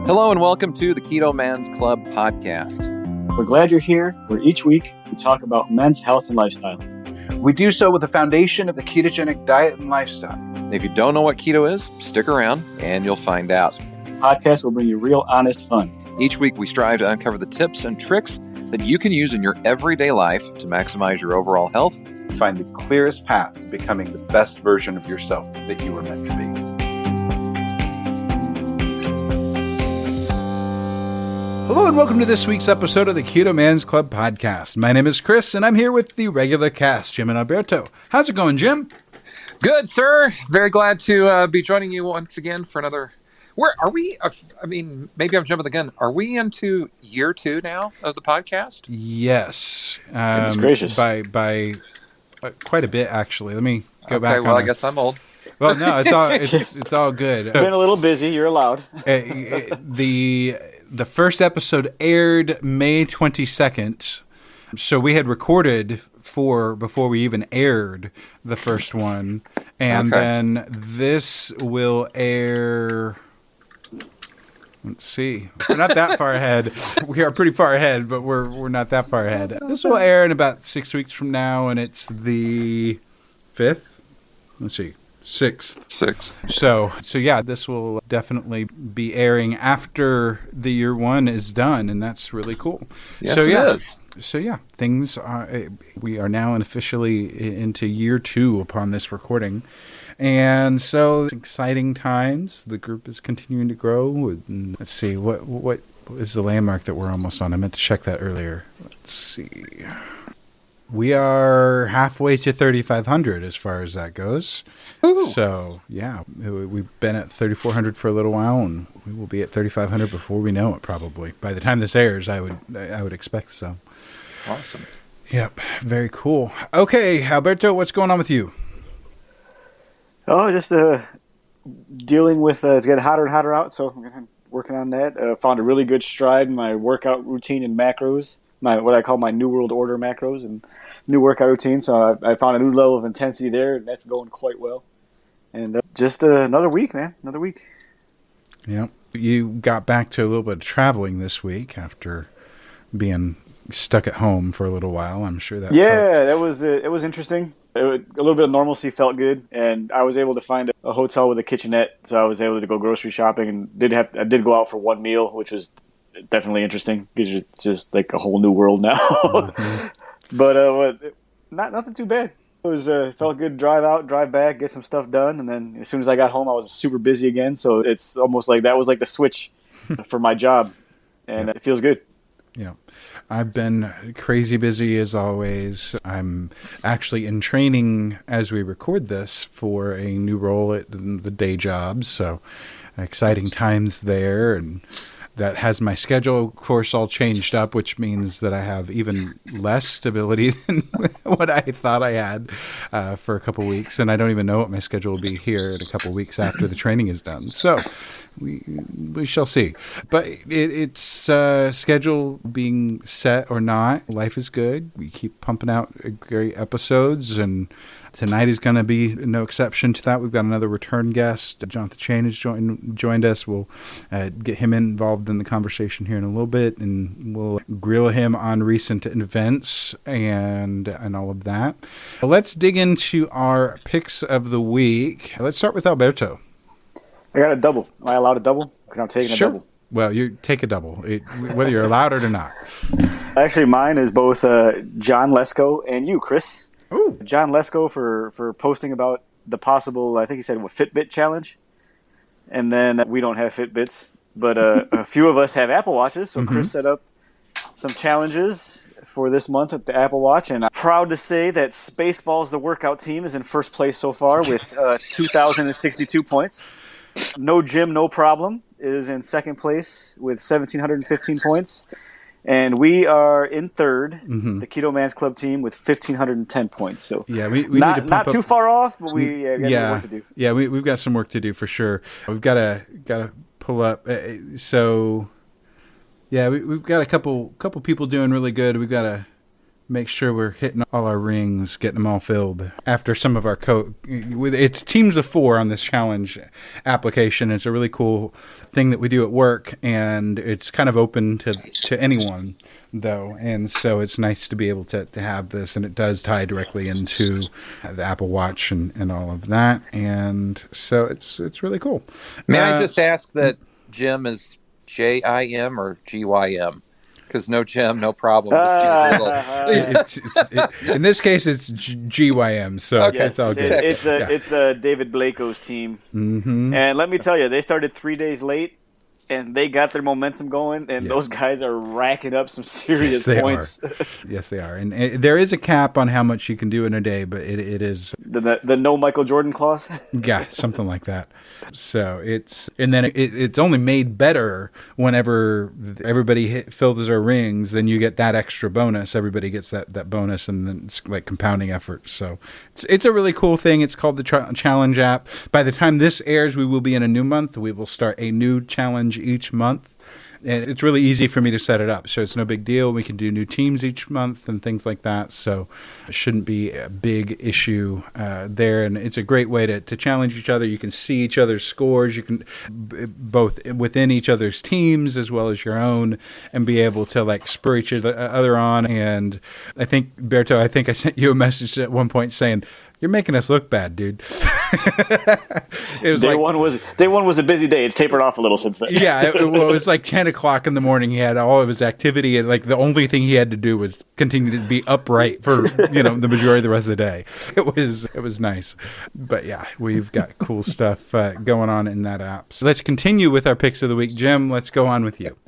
Hello and welcome to the Keto Man's Club podcast. We're glad you're here, where each week we talk about men's health and lifestyle. We do so with the foundation of the ketogenic diet and lifestyle. If you don't know what keto is, stick around and you'll find out. The podcast will bring you real, honest fun. Each week we strive to uncover the tips and tricks that you can use in your everyday life to maximize your overall health. Find the clearest path to becoming the best version of yourself that you were meant to be. Hello and welcome to this week's episode of the Keto Man's Club podcast. My name is Chris and I'm here with the regular cast, Jim and Alberto. How's it going, Jim? Good, sir. Very glad to be joining you once again for another... Where are we? I mean, maybe I'm jumping the gun. Are we into year 2 now of the podcast? Yes. Goodness gracious. By quite a bit, actually. Let me go back. Okay, well, I guess I'm old. Well, no, it's all good. Been a little busy. You're allowed. The first episode aired May 22nd, so we had recorded before we even aired the first one, and then this will air. Let's see. We're not that far ahead. We are pretty far ahead, but we're not that far ahead. This will air in about 6 weeks from now, and it's the 5th. Let's see. 6th. So yeah, this will definitely be airing after the year 1 is done, and that's really cool. Yes, so, yeah. It is. So yeah, we are now officially into year 2 upon this recording. And so it's exciting times. The group is continuing to grow. Let's see, what is the landmark that we're almost on? I meant to check that earlier. Let's see. We are halfway to 3,500 as far as that goes. Ooh. So, yeah, we've been at 3,400 for a little while, and we will be at 3,500 before we know it, probably. By the time this airs, I would expect so. Awesome. Yep, very cool. Okay, Alberto, what's going on with you? Oh, just dealing with it's getting hotter and hotter out, so I'm working on that. Found a really good stride in my workout routine and macros. What I call my New World Order macros and new workout routine. So I found a new level of intensity there, and that's going quite well. And just another week, man. Another week. Yeah. You got back to a little bit of traveling this week after being stuck at home for a little while. I'm sure that it was interesting. A little bit of normalcy felt good, and I was able to find a hotel with a kitchenette, so I was able to go grocery shopping, and I did go out for one meal, which was definitely interesting because it's just like a whole new world now. Mm-hmm. But nothing too bad. It was felt good to drive out, drive back, get some stuff done, and then as soon as I got home, I was super busy again. So it's almost like that was like the switch for my job, and It feels good. Yeah, I've been crazy busy as always. I'm actually in training as we record this for a new role at the day job, so exciting times there, and that has my schedule, of course, all changed up, which means that I have even less stability than what I thought I had for a couple weeks. And I don't even know what my schedule will be here in a couple weeks after the training is done. So we shall see. But it's schedule being set or not. Life is good. We keep pumping out great episodes, and tonight is going to be no exception to that. We've got another return guest. Jonathan Chain has joined us. We'll get him involved in the conversation here in a little bit, and we'll grill him on recent events and all of that. Let's dig into our picks of the week. Let's start with Alberto. I got a double. Am I allowed a double? Because I'm taking a double. Well, you take a double, whether you're allowed it or not. Actually, mine is both John Lesko and you, Chris. Ooh. John Lesko for posting about the possible, I think he said, Fitbit challenge. And then we don't have Fitbits, but a few of us have Apple Watches. So Chris set up some challenges for this month at the Apple Watch. And I'm proud to say that Spaceballs, the workout team, is in first place so far with 2,062 points. No Gym, No Problem is in second place with 1,715 points. And we are in third, the Keto Man's Club team, with 1,510 points. So yeah, we not, need to not too far off, but we got some work to do. Yeah, we've got some work to do for sure. We've got to pull up. So yeah, we've got a couple people doing really good. We've got make sure we're hitting all our rings, getting them all filled. After some of our it's teams of 4 on this challenge application. It's a really cool thing that we do at work, and it's kind of open to anyone, though. And so it's nice to be able to have this, and it does tie directly into the Apple Watch and all of that. And so it's really cool. May I just ask that Jim is JIM or GYM? Because no Jim, no problem. In this case, it's GYM, so Okay. it's all good. It's David Blako's team, and let me tell you, they started 3 days late, and they got their momentum going, and those guys are racking up some serious points. Yes, they are. And there is a cap on how much you can do in a day, but it is the no Michael Jordan clause. Yeah, something like that. So it's only made better whenever everybody fills their rings. Then you get that extra bonus. Everybody gets that bonus, and then it's like compounding effort. So it's a really cool thing. It's called the Challenge app. By the time this airs, we will be in a new month. We will start a new challenge each month. And it's really easy for me to set it up, so it's no big deal. We can do new teams each month and things like that, so it shouldn't be a big issue there. And it's a great way to challenge each other. You can see each other's scores. You can both within each other's teams as well as your own, and be able to like spur each other on. And I think, Berto, I sent you a message at one point saying, "You're making us look bad, dude." It was day one was a busy day. It's tapered off a little since then. Yeah, it was like 10 o'clock in the morning. He had all of his activity, and like the only thing he had to do was continue to be upright for the majority of the rest of the day. It was nice, but yeah, we've got cool stuff going on in that app. So let's continue with our picks of the week. Jim, let's go on with you.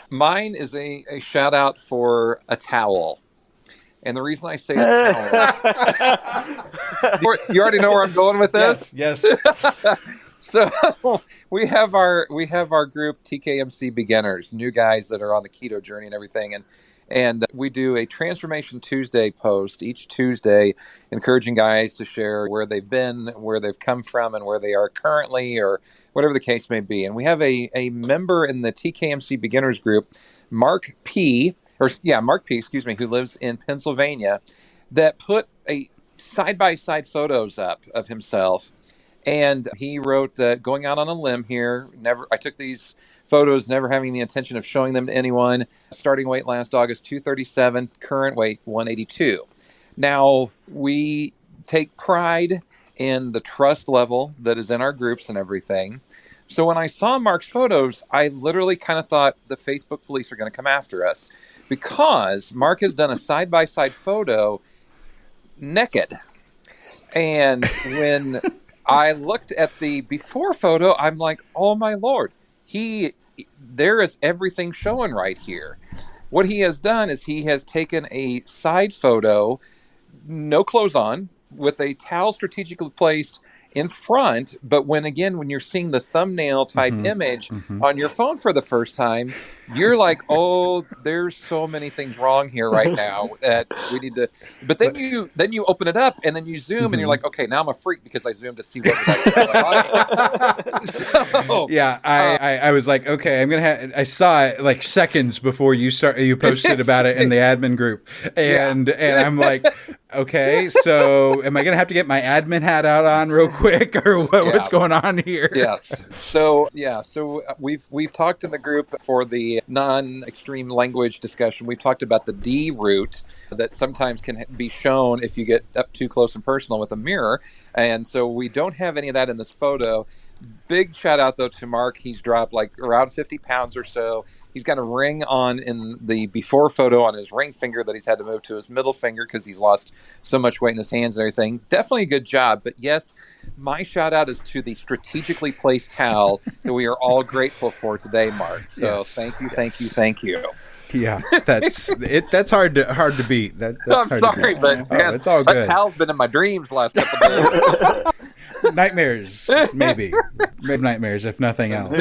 Mine is a shout out for a towel. And the reason I say towel, you already know where I'm going with this? Yes. So we have our group TKMC beginners, new guys that are on the keto journey and everything, and we do a Transformation Tuesday post each Tuesday, encouraging guys to share where they've been, where they've come from, and where they are currently, or whatever the case may be. And we have a member in the TKMC beginners group, Mark P, who lives in Pennsylvania, that put a side-by-side photos up of himself. And he wrote that, going out on a limb here, I took these photos, never having the intention of showing them to anyone. Starting weight last August, 237, current weight, 182. Now, we take pride in the trust level that is in our groups and everything. So when I saw Mark's photos, I literally kind of thought the Facebook police are going to come after us, because Mark has done a side-by-side photo naked. And when I looked at the before photo, I'm like, oh my Lord, there is everything showing right here. What he has done is he has taken a side photo, no clothes on, with a towel strategically placed in front, but when you're seeing the thumbnail type image on your phone for the first time, you're like, oh, there's so many things wrong here right now that we need to. But then you open it up and then you zoom and you're like, okay, now I'm a freak because I zoomed to see what was going on. Yeah, I was like, okay, I saw it like seconds before you posted about it in the admin group, and I'm like, okay, so am I gonna have to get my admin hat out on real quick, or what's going on here? Yes. So we've talked in the group for the non-extreme language discussion. We've talked about the D route that sometimes can be shown if you get up too close and personal with a mirror, and so we don't have any of that in this photo. Big shout out though to Mark. He's dropped like around 50 pounds or so. He's got a ring on in the before photo on his ring finger that he's had to move to his middle finger because he's lost so much weight in his hands and everything. Definitely a good job. But yes, my shout out is to the strategically placed towel that we are all grateful for today, Mark. So yes. Thank you. Yeah, that's it. That's hard to beat. I'm sorry, but man, it's all good. That towel's been in my dreams the last couple of days. Nightmares, maybe nightmares, if nothing else.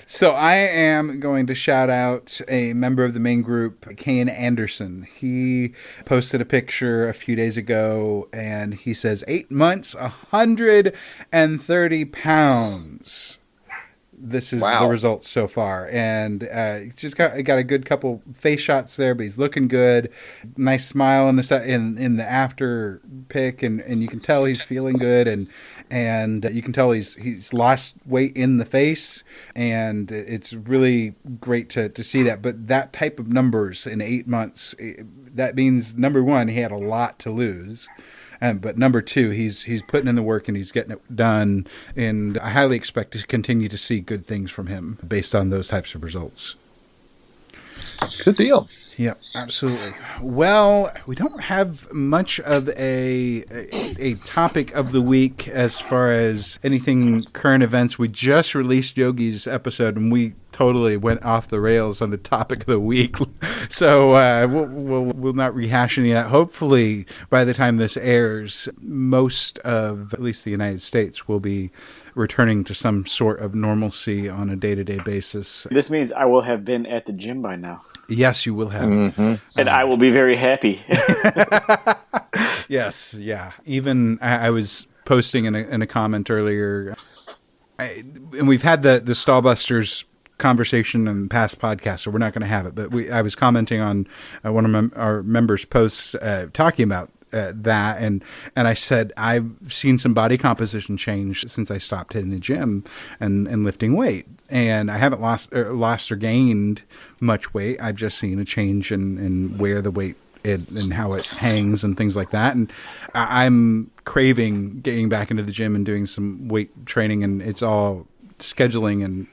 So I am going to shout out a member of the main group, Kane Anderson. He posted a picture a few days ago, and he says 8 months, 130 pounds. this is the Wow. results so far. And just got a good couple face shots there, but he's looking good. Nice smile in in the after pic, and you can tell he's feeling good, and you can tell he's lost weight in the face, and it's really great to see that. But that type of numbers in 8 months, that means, number one, he had a lot to lose. But number two, he's putting in the work and he's getting it done. And I highly expect to continue to see good things from him based on those types of results. Good deal. Yeah, absolutely. Well, we don't have much of a topic of the week as far as anything current events. We just released Yogi's episode, and we totally went off the rails on the topic of the week. So we'll not rehash any of that. Hopefully, by the time this airs, most of at least the United States will be returning to some sort of normalcy on a day-to-day basis. This means I will have been at the gym by now. Yes, you will have. Mm-hmm. And I will be very happy. Yes, yeah. Even I was posting in a comment earlier, and we've had the Stallbusters conversation in past podcasts, so we're not going to have it. But I was commenting on one of our members' posts talking about that, and I said I've seen some body composition change since I stopped hitting the gym and lifting weight, and I haven't lost or gained much weight. I've just seen a change in where the weight and how it hangs and things like that, and I'm craving getting back into the gym and doing some weight training, and it's all scheduling and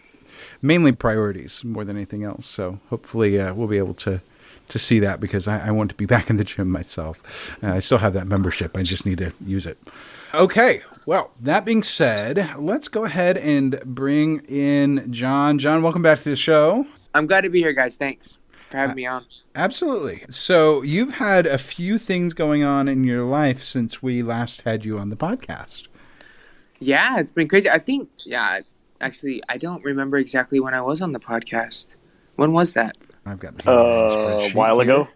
mainly priorities more than anything else. So hopefully we'll be able to see that, because I want to be back in the gym myself. I still have that membership. I just need to use it. Okay. Well, that being said, let's go ahead and bring in John. John, welcome back to the show. I'm glad to be here, guys. Thanks for having me on. Absolutely. So you've had a few things going on in your life since we last had you on the podcast. Yeah, it's been crazy. I think, actually, I don't remember exactly when I was on the podcast. When was that? I've got the A while ago.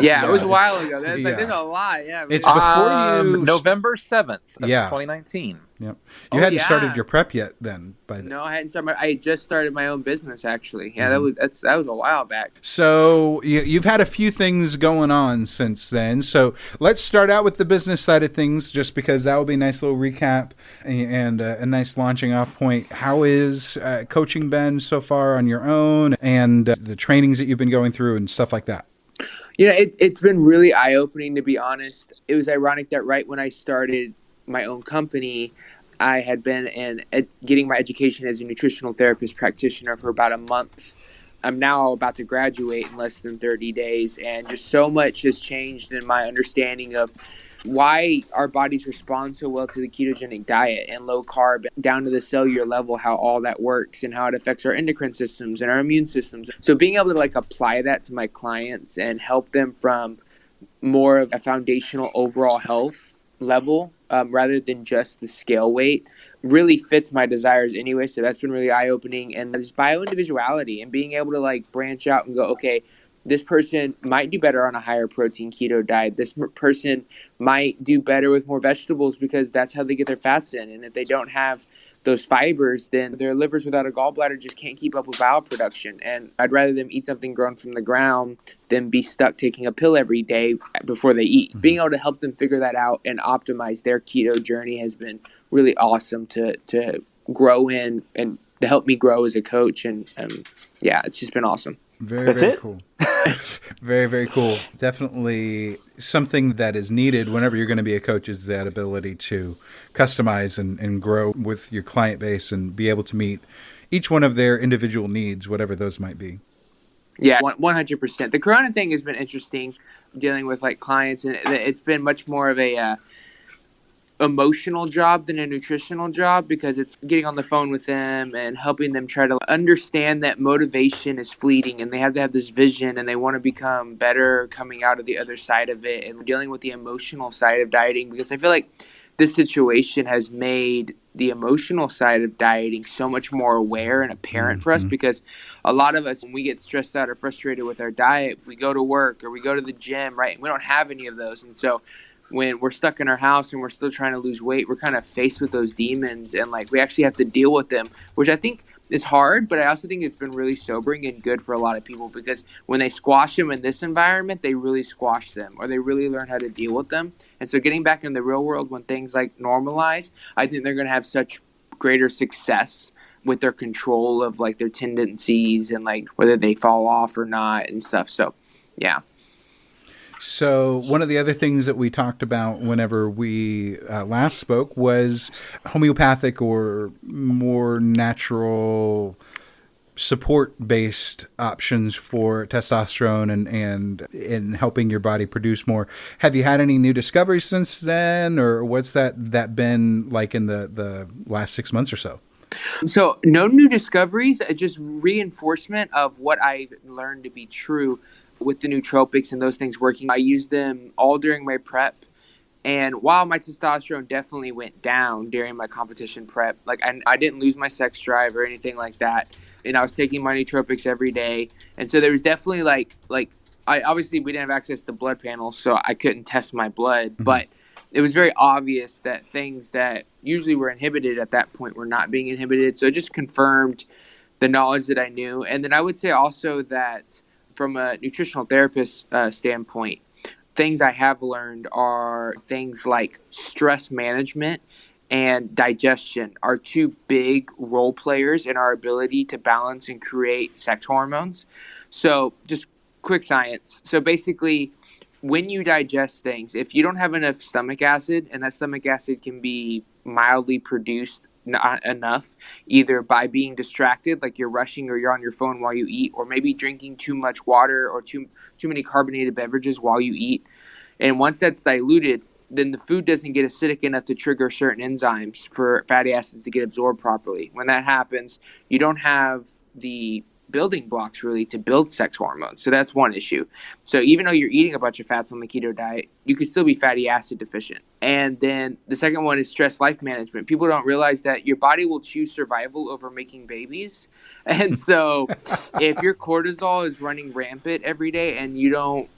Yeah, it was a while ago. That's Yeah. like, there's a lot. Yeah, It's before you... November 7th of Yeah. 2019. Yep. You hadn't yeah. started your prep yet then. By then. No, I hadn't started. I just started my own business, actually. Yeah, that was a while back. So you've had a few things going on since then. So let's start out with the business side of things, just because that will be a nice little recap and a nice launching off point. How is coaching been so far on your own, and the trainings that you've been going through and stuff like that? You know, it's been really eye-opening, to be honest. It was ironic that right when I started my own company, I had been getting my education as a nutritional therapist practitioner for about a month. I'm now about to graduate in less than 30 days, and just so much has changed in my understanding of why our bodies respond so well to the ketogenic diet and low carb, down to the cellular level, how all that works and how it affects our endocrine systems and our immune systems. So being able to apply that to my clients and help them from more of a foundational overall health level, rather than just the scale weight, really fits my desires anyway. So that's been really eye-opening. And this bio-individuality and being able to branch out and go, okay, this person might do better on a higher protein keto diet. This person might do better with more vegetables because that's how they get their fats in. And if they don't have those fibers, then their livers without a gallbladder just can't keep up with bile production. And I'd rather them eat something grown from the ground than be stuck taking a pill every day before they eat. Mm-hmm. Being able to help them figure that out and optimize their keto journey has been really awesome to grow in and to help me grow as a coach. And yeah, it's just been awesome. Very cool. Very, very cool. Definitely something that is needed whenever you're going to be a coach, is that ability to customize and grow with your client base and be able to meet each one of their individual needs, whatever those might be. Yeah, 100%. The Corona thing has been interesting, dealing with clients, and it's been much more of a emotional job than a nutritional job, because it's getting on the phone with them and helping them try to understand that motivation is fleeting and they have to have this vision and they want to become better coming out of the other side of it, and dealing with the emotional side of dieting, because I feel like this situation has made the emotional side of dieting so much more aware and apparent for us, because a lot of us, when we get stressed out or frustrated with our diet, we go to work or we go to the gym, right? And we don't have any of those. And so when we're stuck in our house and we're still trying to lose weight, we're kind of faced with those demons, and we actually have to deal with them, which I think is hard, but I also think it's been really sobering and good for a lot of people, because when they squash them in this environment, they really squash them, or they really learn how to deal with them. And so getting back in the real world when things like normalize, I think they're going to have such greater success with their control of like their tendencies and like whether they fall off or not and stuff. So, yeah. So one of the other things that we talked about whenever we last spoke was homeopathic or more natural support-based options for testosterone and in helping your body produce more. Have you had any new discoveries since then, or what's that been like in the last 6 months or so? So no new discoveries, just reinforcement of what I learned to be true with the nootropics and those things working. I used them all during my prep. And while my testosterone definitely went down during my competition prep, like I didn't lose my sex drive or anything like that. And I was taking my nootropics every day. And so there was definitely like I obviously we didn't have access to blood panels, so I couldn't test my blood. Mm-hmm. But it was very obvious that things that usually were inhibited at that point were not being inhibited. So it just confirmed the knowledge that I knew. And then I would say also that from a nutritional therapist standpoint, things I have learned are things like stress management and digestion are two big role players in our ability to balance and create sex hormones. So just quick science. So basically, when you digest things, if you don't have enough stomach acid, and that stomach acid can be mildly produced, not enough, either by being distracted, like you're rushing or you're on your phone while you eat, or maybe drinking too much water or too many carbonated beverages while you eat. And once that's diluted, then the food doesn't get acidic enough to trigger certain enzymes for fatty acids to get absorbed properly. When that happens, you don't have the building blocks really to build sex hormones. So that's one issue. So even though you're eating a bunch of fats on the keto diet, you could still be fatty acid deficient. And then the second one is stress life management. People don't realize that your body will choose survival over making babies. And so if your cortisol is running rampant every day and you don't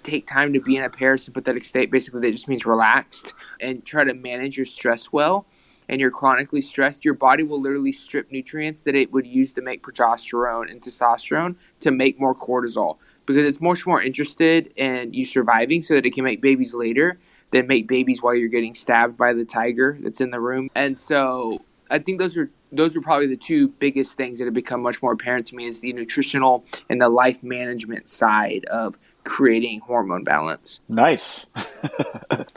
take time to be in a parasympathetic state, basically that just means relaxed, and try to manage your stress well, and you're chronically stressed, your body will literally strip nutrients that it would use to make progesterone and testosterone to make more cortisol, because it's much more interested in you surviving so that it can make babies later than make babies while you're getting stabbed by the tiger that's in the room. And so I think those are probably the two biggest things that have become much more apparent to me, is the nutritional and the life management side of creating hormone balance. Nice.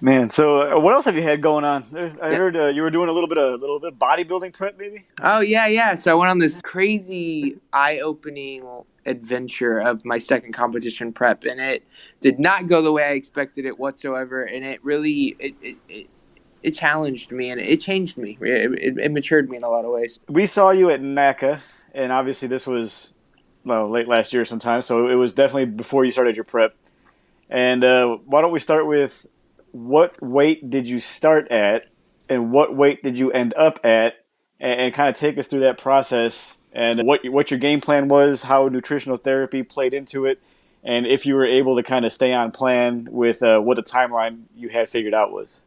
Man, so what else have you had going on? I heard you were doing a little bit of bodybuilding prep, maybe? Oh, yeah. So I went on this crazy eye-opening adventure of my second competition prep, and it did not go the way I expected it whatsoever, and it really it challenged me, and it changed me. It matured me in a lot of ways. We saw you at NACA, and obviously this was late last year sometime, so it was definitely before you started your prep. And why don't we start with, what weight did you start at, and what weight did you end up at, and kind of take us through that process, and what your game plan was, how nutritional therapy played into it, and if you were able to kind of stay on plan with what the timeline you had figured out was.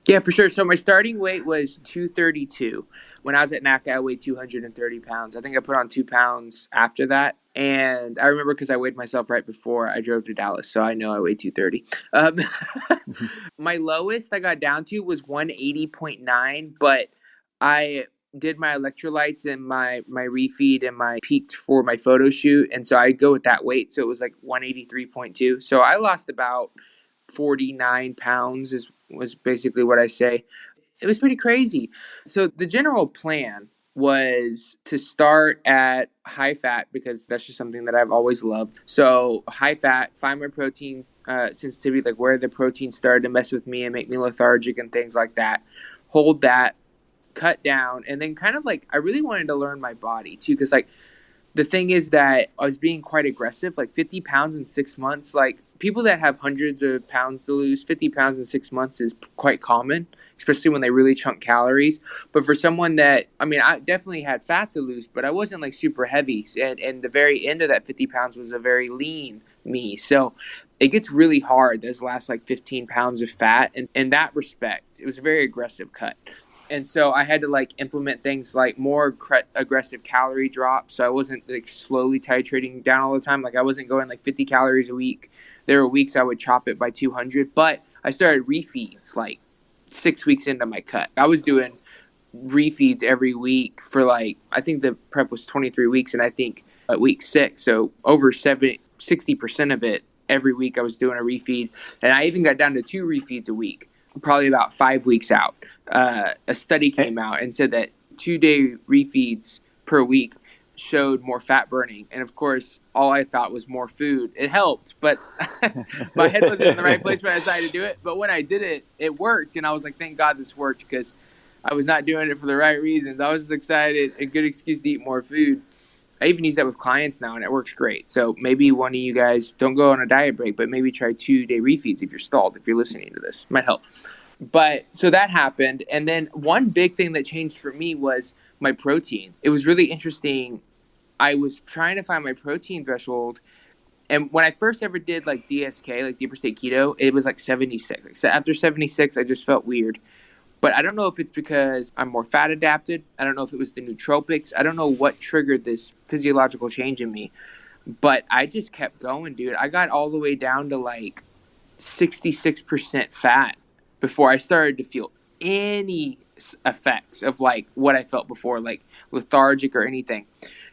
Yeah, for sure. So my starting weight was 232. When I was at NACA, I weighed 230 pounds. I think I put on 2 pounds after that. And I remember because I weighed myself right before I drove to Dallas, so I know I weighed 230. My lowest I got down to was 180.9, but I did my electrolytes and my refeed and my peaked for my photo shoot, and so I go with that weight. So it was like 183.2. So I lost about 49 pounds was basically what I say. It was pretty crazy. So the general plan was to start at high fat, because that's just something that I've always loved. So high fat, find my protein sensitivity, like where the protein started to mess with me and make me lethargic and things like that. Hold that, cut down, and then kind of like I really wanted to learn my body too, because like the thing is that I was being quite aggressive, like 50 pounds in 6 months. Like people that have hundreds of pounds to lose, 50 pounds in 6 months is quite common, especially when they really chunk calories. But for someone that, I mean, I definitely had fat to lose, but I wasn't like super heavy. And the very end of that 50 pounds was a very lean me. So it gets really hard, those last like 15 pounds of fat. And in that respect, it was a very aggressive cut. And so I had to like implement things like more aggressive calorie drops. So I wasn't like slowly titrating down all the time. Like I wasn't going like 50 calories a week. There were weeks I would chop it by 200, but I started refeeds like 6 weeks into my cut. I was doing refeeds every week for like, I think the prep was 23 weeks, and I think at week 6, so over 60% of it every week I was doing a refeed. And I even got down to 2 refeeds a week, probably about 5 weeks out. A study came out and said that 2-day refeeds per week showed more fat burning. And of course, all I thought was more food. It helped, but my head wasn't in the right place when I decided to do it. But when I did it, it worked. And I was like, thank God this worked, because I was not doing it for the right reasons. I was just excited, a good excuse to eat more food. I even use that with clients now, and it works great. So maybe one of you guys, don't go on a diet break, but maybe try 2-day refeeds if you're stalled, if you're listening to this. Might help. But so that happened. And then one big thing that changed for me was my protein. It was really interesting. I was trying to find my protein threshold. And when I first ever did like DSK, like Deeper State Keto, it was like 76. Like, so after 76, I just felt weird. But I don't know if it's because I'm more fat adapted. I don't know if it was the nootropics. I don't know what triggered this physiological change in me. But I just kept going, dude. I got all the way down to like 66% fat before I started to feel any effects of like what I felt before, like lethargic or anything.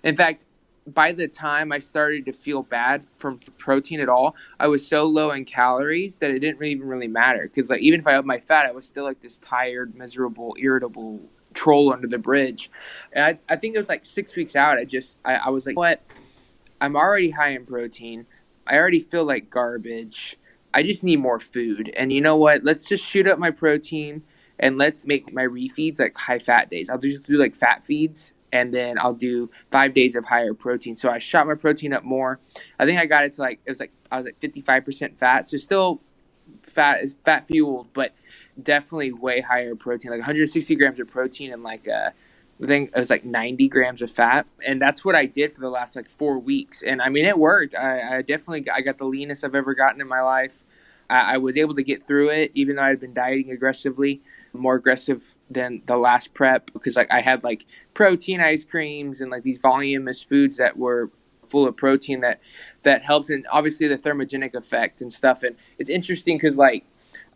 In fact, by the time I started to feel bad from protein at all, I was so low in calories that it didn't even really matter. Because like even if I upped my fat, I was still like this tired, miserable, irritable troll under the bridge. And I think it was like 6 weeks out. I was like, what? I'm already high in protein. I already feel like garbage. I just need more food. And you know what? Let's just shoot up my protein and let's make my refeeds like high fat days. I'll just do like fat feeds. And then I'll do 5 days of higher protein. So I shot my protein up more. I think I got it to like, I was like 55% fat. So still fat fueled, but definitely way higher protein, like 160 grams of protein and like, I think it was like 90 grams of fat. And that's what I did for the last like 4 weeks. And I mean, it worked. I got the leanest I've ever gotten in my life. I was able to get through it, even though I'd been dieting aggressively. More aggressive than the last prep, because like I had like protein ice creams and like these voluminous foods that were full of protein that helped, and obviously the thermogenic effect and stuff. And it's interesting because like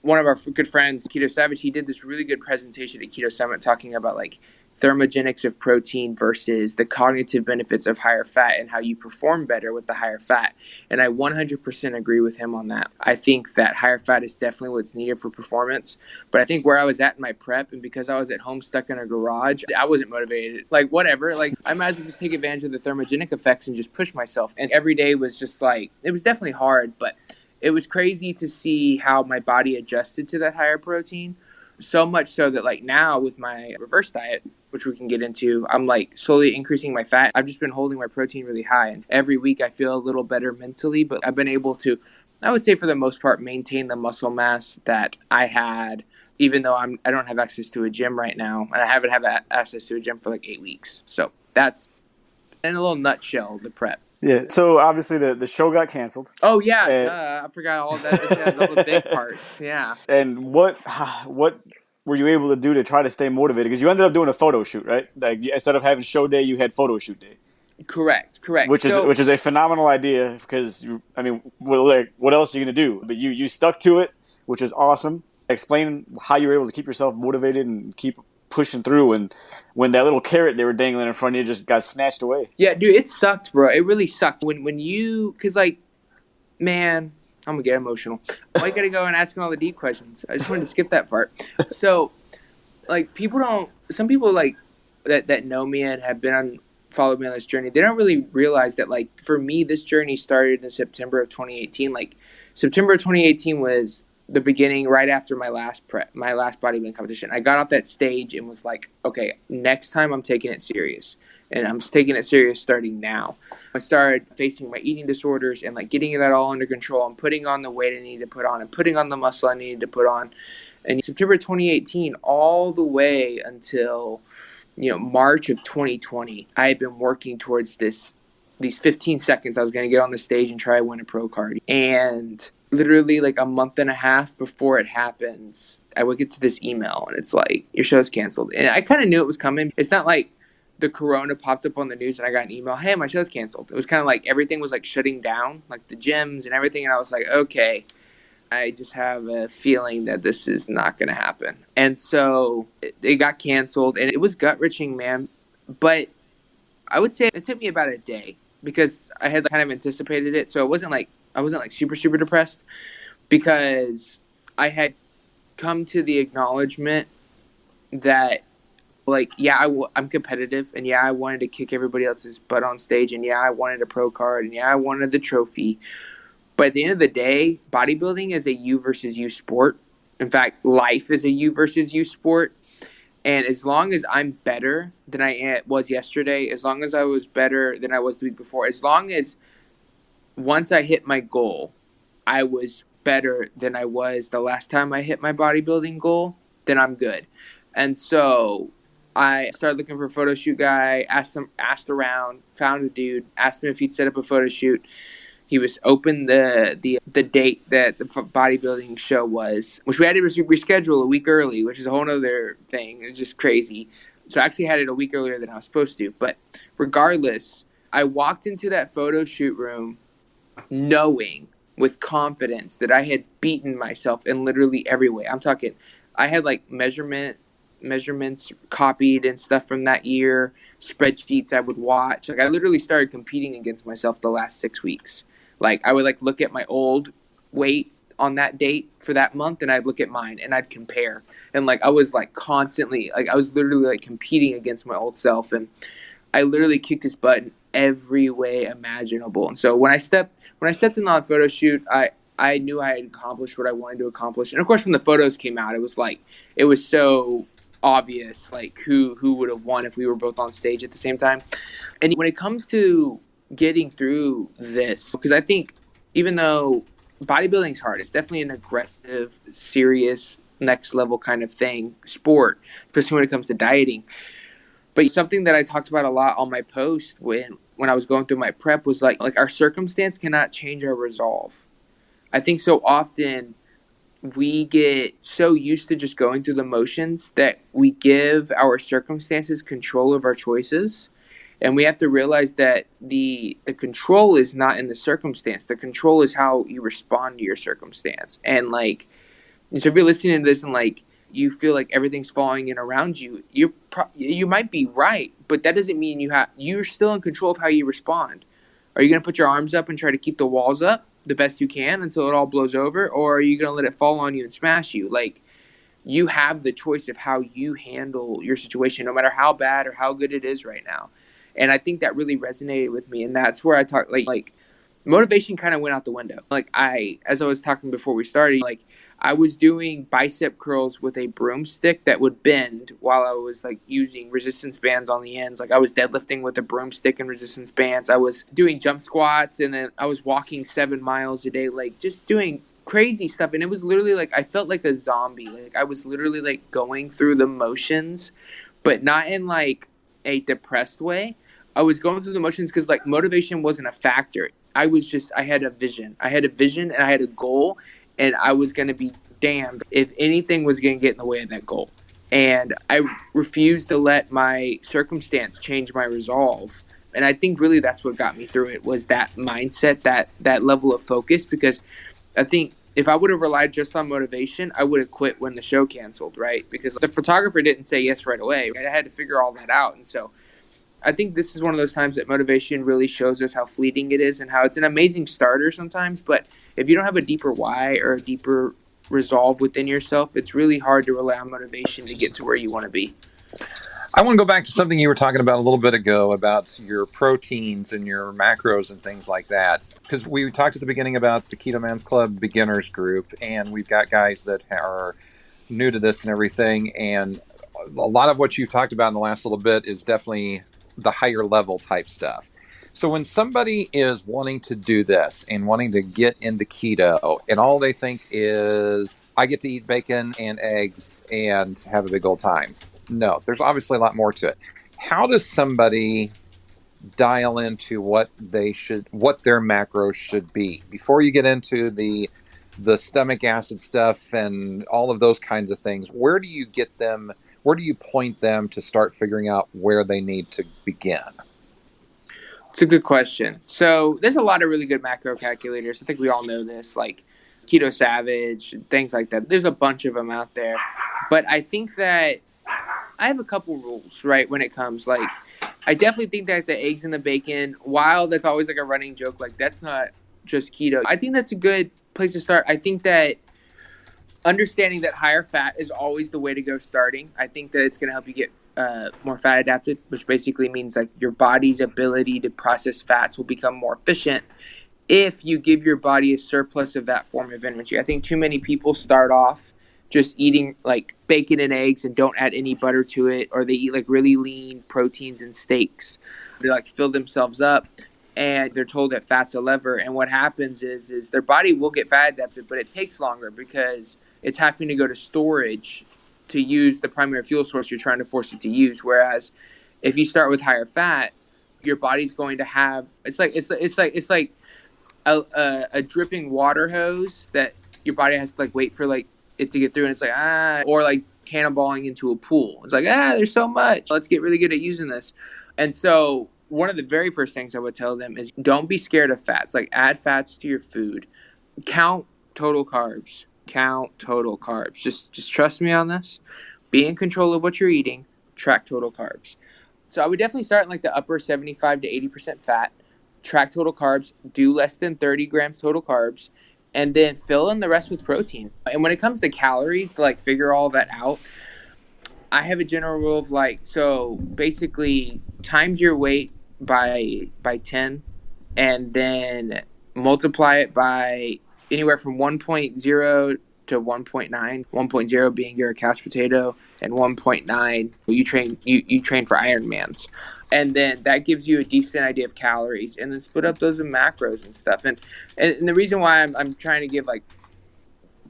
one of our good friends, Keto Savage, he did this really good presentation at Keto Summit talking about like thermogenics of protein versus the cognitive benefits of higher fat and how you perform better with the higher fat. And I 100% agree with him on that. I think that higher fat is definitely what's needed for performance. But I think where I was at in my prep, and because I was at home stuck in a garage, I wasn't motivated. Like, whatever. Like, I might as well just take advantage of the thermogenic effects and just push myself. And every day was just like, it was definitely hard, but it was crazy to see how my body adjusted to that higher protein. So much so that like now with my reverse diet, which we can get into, I'm like slowly increasing my fat. I've just been holding my protein really high. And every week I feel a little better mentally, but I've been able to, I would say for the most part, maintain the muscle mass that I had, even though I don't have access to a gym right now. And I haven't had access to a gym for like 8 weeks. So that's, in a little nutshell, the prep. Yeah. So obviously the show got canceled. Oh yeah, I forgot all that. The big parts. Yeah. And what were you able to do to try to stay motivated? Because you ended up doing a photo shoot, right? Like instead of having show day, you had photo shoot day. Correct. Which is a phenomenal idea because what else are you gonna do? But you stuck to it, which is awesome. Explain how you were able to keep yourself motivated and keep pushing through, and when that little carrot they were dangling in front of you just got snatched away. Yeah, dude, it sucked, bro. It really sucked when you, because like, man, I'm gonna get emotional. Why you gotta go and asking all the deep questions? I just wanted to skip that part. So, like, some people like that know me and have followed me on this journey, they don't really realize that, like, for me, this journey started in September of 2018. Like, September of 2018 was the beginning, right after my last bodybuilding competition. I got off that stage and was like, okay, next time I'm taking it serious. And I'm taking it serious starting now. I started facing my eating disorders and like getting that all under control and putting on the weight I needed to put on and putting on the muscle I needed to put on. And September 2018, all the way until March of 2020, I had been working towards this these 15 seconds I was going to get on the stage and try to win a pro card. And literally like a month and a half before it happens, I would get to this email and it's like, your show's canceled. And I kind of knew it was coming. It's not like the corona popped up on the news and I got an email, hey, my show's canceled. It was kind of like everything was like shutting down, like the gyms and everything. And I was like, okay, I just have a feeling that this is not going to happen. And so it got canceled and it was gut-wrenching, man. But I would say it took me about a day because I had kind of anticipated it. So I wasn't like super, super depressed because I had come to the acknowledgement that like, yeah, I'm competitive and yeah, I wanted to kick everybody else's butt on stage and yeah, I wanted a pro card and yeah, I wanted the trophy. But at the end of the day, bodybuilding is a you versus you sport. In fact, life is a you versus you sport. And as long as I'm better than I was yesterday, as long as I was better than I was the week before, as long as once I hit my goal, I was better than I was the last time I hit my bodybuilding goal, then I'm good. And so I started looking for a photo shoot guy, asked around, found a dude, asked him if he'd set up a photo shoot. He was open the date that the bodybuilding show was, which we had to reschedule a week early, which is a whole other thing. It's just crazy. So I actually had it a week earlier than I was supposed to. But regardless, I walked into that photo shoot room knowing with confidence that I had beaten myself in literally every way. I'm talking, I had like measurements copied and stuff from that year, spreadsheets I would watch. Like I literally started competing against myself the last 6 weeks. Like I would like look at my old weight on that date for that month and I'd look at mine and I'd compare. And like I was like constantly, like I was literally like competing against my old self and I literally kicked his butt in every way imaginable. And so when I stepped in on the photo shoot, I knew I had accomplished what I wanted to accomplish. And of course when the photos came out, it was so obvious like who would have won if we were both on stage at the same time. And when it comes to getting through this, because I think even though bodybuilding's hard, it's definitely an aggressive, serious, next level kind of thing, sport, especially when it comes to dieting. But something that I talked about a lot on my post when I was going through my prep was like our circumstance cannot change our resolve. I think so often we get so used to just going through the motions that we give our circumstances control of our choices. And we have to realize that the control is not in the circumstance. The control is how you respond to your circumstance. And like, so if you're listening to this and like you feel like everything's falling in around you, you might be right, but that doesn't mean you're still in control of how you respond. Are you going to put your arms up and try to keep the walls up the best you can until it all blows over, or are you going to let it fall on you and smash you? Like, you have the choice of how you handle your situation, no matter how bad or how good it is right now. And I think that really resonated with me. And that's where I talk like motivation kind of went out the window. Like as I was talking before we started, like I was doing bicep curls with a broomstick that would bend while I was like using resistance bands on the ends. Like I was deadlifting with a broomstick and resistance bands. I was doing jump squats and then I was walking 7 miles a day, like just doing crazy stuff. And it was literally like, I felt like a zombie. Like I was literally like going through the motions, but not in like a depressed way. I was going through the motions because like motivation wasn't a factor. I had a vision. I had a vision and I had a goal. And I was going to be damned if anything was going to get in the way of that goal. And I refused to let my circumstance change my resolve. And I think really that's what got me through it was that mindset, that level of focus. Because I think if I would have relied just on motivation, I would have quit when the show canceled, right? Because the photographer didn't say yes right away. I had to figure all that out. And so I think this is one of those times that motivation really shows us how fleeting it is and how it's an amazing starter sometimes. But if you don't have a deeper why or a deeper resolve within yourself, it's really hard to rely on motivation to get to where you want to be. I want to go back to something you were talking about a little bit ago about your proteins and your macros and things like that. Because we talked at the beginning about the Keto Man's Club beginners group, and we've got guys that are new to this and everything. And a lot of what you've talked about in the last little bit is definitely the higher level type stuff. So when somebody is wanting to do this and wanting to get into keto and all they think is, I get to eat bacon and eggs and have a big old time. No, there's obviously a lot more to it. How does somebody dial into what their macros should be before you get into the stomach acid stuff and all of those kinds of things. Where do you point them to start figuring out where they need to begin? It's a good question. So there's a lot of really good macro calculators. I think we all know this, like Keto Savage, things like that. There's a bunch of them out there. But I think that I have a couple rules, right, when it comes. Like, I definitely think that the eggs and the bacon, while that's always like a running joke, like that's not just keto. I think that's a good place to start. I think that understanding that higher fat is always the way to go starting. I think that it's going to help you get more fat adapted, which basically means like your body's ability to process fats will become more efficient if you give your body a surplus of that form of energy. I think too many people start off just eating like bacon and eggs and don't add any butter to it, or they eat like really lean proteins and steaks. They like fill themselves up and they're told that fat's a lever. And what happens is their body will get fat adapted, but it takes longer because it's having to go to storage to use the primary fuel source you're trying to force it to use. Whereas if you start with higher fat, your body's going to have it's like a dripping water hose that your body has to like wait for like it to get through, and it's like or like cannonballing into a pool. It's like there's so much. Let's get really good at using this. And so one of the very first things I would tell them is don't be scared of fats. Like add fats to your food. Count total carbs. Just trust me on this. Be in control of what you're eating. Track total carbs. So I would definitely start in like the upper 75 to 80% fat. Track total carbs. Do less than 30 grams total carbs. And then fill in the rest with protein. And when it comes to calories, to like figure all that out, I have a general rule of like, so basically times your weight by 10 and then multiply it by anywhere from 1.0 to 1.9, 1.0 being you're a couch potato, and 1.9 you train for Ironmans. And then that gives you a decent idea of calories, and then split up those in macros and stuff. And the reason why I'm trying to give like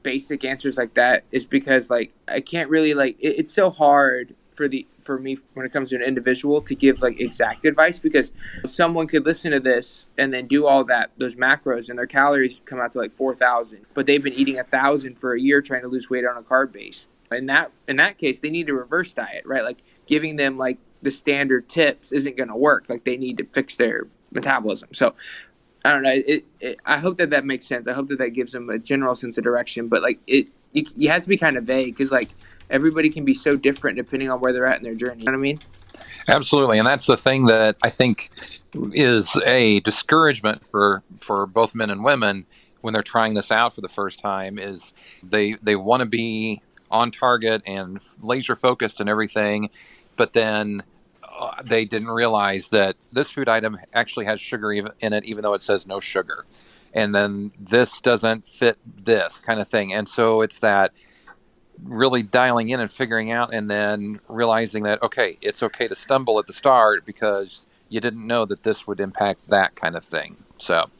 basic answers like that is because like I can't really like it's so hard for me when it comes to an individual to give like exact advice, because someone could listen to this and then do all those macros and their calories come out to like 4,000, but they've been eating 1,000 for a year trying to lose weight on a carb base. In that case, they need a reverse diet, right? Like giving them like the standard tips isn't going to work. Like they need to fix their metabolism. So I don't know. I hope that makes sense. I hope that gives them a general sense of direction. But like you have to be kind of vague, because like everybody can be so different depending on where they're at in their journey. You know what I mean? Absolutely. And that's the thing that I think is a discouragement for both men and women when they're trying this out for the first time, is they want to be on target and laser focused and everything, but then they didn't realize that this food item actually has sugar in it, even though it says no sugar. And then this doesn't fit this kind of thing. And so it's that really dialing in and figuring out, and then realizing that, okay, it's okay to stumble at the start because you didn't know that this would impact that kind of thing. So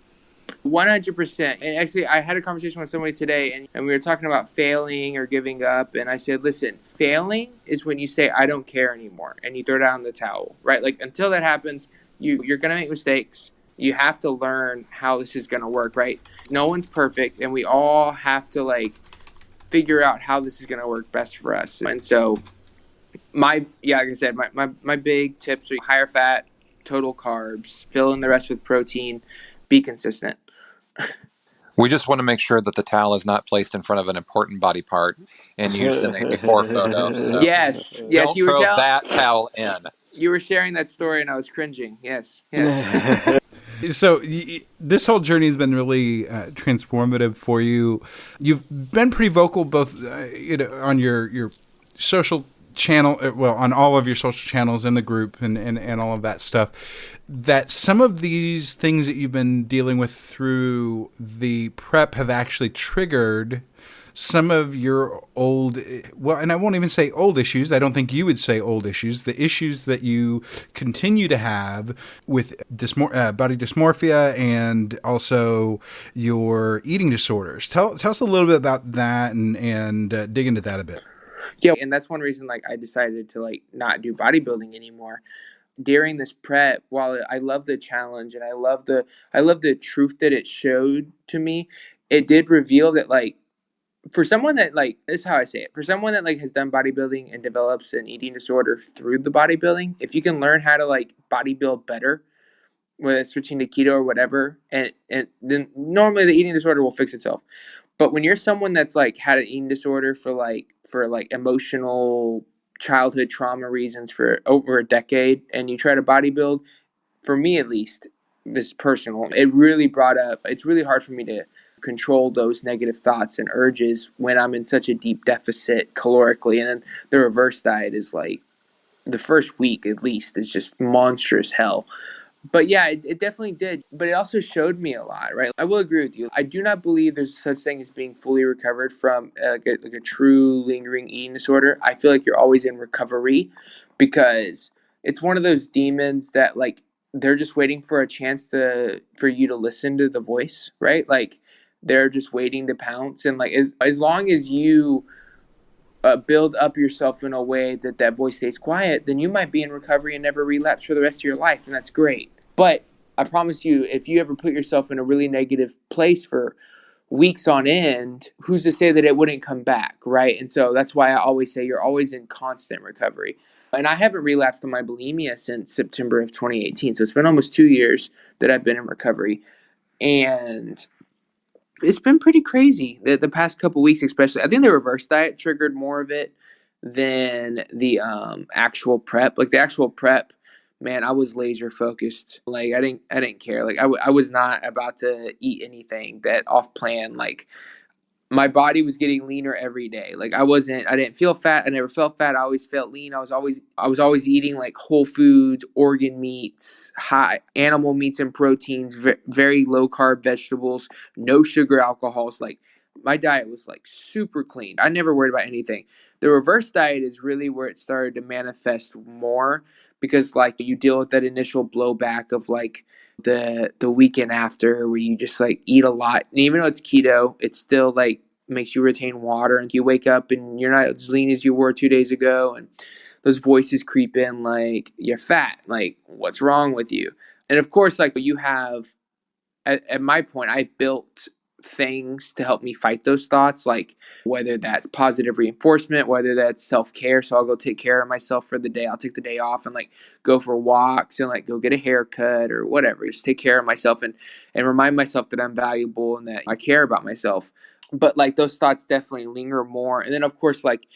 100%. And actually, I had a conversation with somebody today, and we were talking about failing or giving up. And I said, listen, failing is when you say, I don't care anymore, and you throw down the towel, right? Like until that happens, you're going to make mistakes. You have to learn how this is going to work, right? No one's perfect, and we all have to like figure out how this is going to work best for us. And so like I said, my big tips are higher fat, total carbs, fill in the rest with protein, be consistent. we just want to make sure that the towel is not placed in front of an important body part and used in a before photo. So Yes, don't you were throw that towel in. You were sharing that story and I was cringing. Yes. So this whole journey has been really transformative for you. You've been pretty vocal both on your social channel, on all of your social channels in the group and all of that stuff, that some of these things that you've been dealing with through the prep have actually triggered some of your old, and I won't even say old issues. I don't think you would say old issues. The issues that you continue to have with body dysmorphia and also your eating disorders. Tell us a little bit about that and dig into that a bit. Yeah, and that's one reason like I decided to like not do bodybuilding anymore. during this prep, while I love the challenge and I love the truth that it showed to me, it did reveal that like for someone that like this is how I say it. For someone that like has done bodybuilding and develops an eating disorder through the bodybuilding, if you can learn how to like bodybuild better, whether it's switching to keto or whatever, and then normally the eating disorder will fix itself. But when you're someone that's like had an eating disorder for like emotional childhood trauma reasons for over a decade, and you try to bodybuild, for me at least, this is personal, it really brought up, it's really hard for me to control those negative thoughts and urges when I'm in such a deep deficit calorically. And then the reverse diet is like, the first week at least is just monstrous hell. But yeah, it definitely did. But it also showed me a lot, right? I will agree with you. I do not believe there's such thing as being fully recovered from like a true lingering eating disorder. I feel like you're always in recovery because it's one of those demons that like they're just waiting for a chance for you to listen to the voice, right? Like they're just waiting to pounce. And like as long as you build up yourself in a way that voice stays quiet, then you might be in recovery and never relapse for the rest of your life, and that's great. But I promise you, if you ever put yourself in a really negative place for weeks on end, who's to say that it wouldn't come back, right? And so that's why I always say you're always in constant recovery. And I haven't relapsed on my bulimia since September of 2018, so it's been almost 2 years that I've been in recovery. And it's been pretty crazy the past couple weeks, especially. I think the reverse diet triggered more of it than the actual prep. Like the actual prep, man, I was laser focused. Like I didn't care. Like I was not about to eat anything that off plan. Like my body was getting leaner every day. Like I didn't feel fat. I never felt fat. I always felt lean. I was always eating like whole foods, organ meats, high animal meats and proteins, very low carb vegetables, no sugar alcohols. Like my diet was like super clean. I never worried about anything. The reverse diet is really where it started to manifest more because like you deal with that initial blowback of like the weekend after where you just like eat a lot, and even though it's keto, it still like makes you retain water, and you wake up and you're not as lean as you were 2 days ago, and those voices creep in like you're fat, like what's wrong with you? And of course like you have at my point I built things to help me fight those thoughts, like whether that's positive reinforcement, whether that's self-care. So I'll go take care of myself for the day. I'll take the day off and like go for walks and like go get a haircut or whatever. Just take care of myself and remind myself that I'm valuable and that I care about myself. But like those thoughts definitely linger more. And then of course like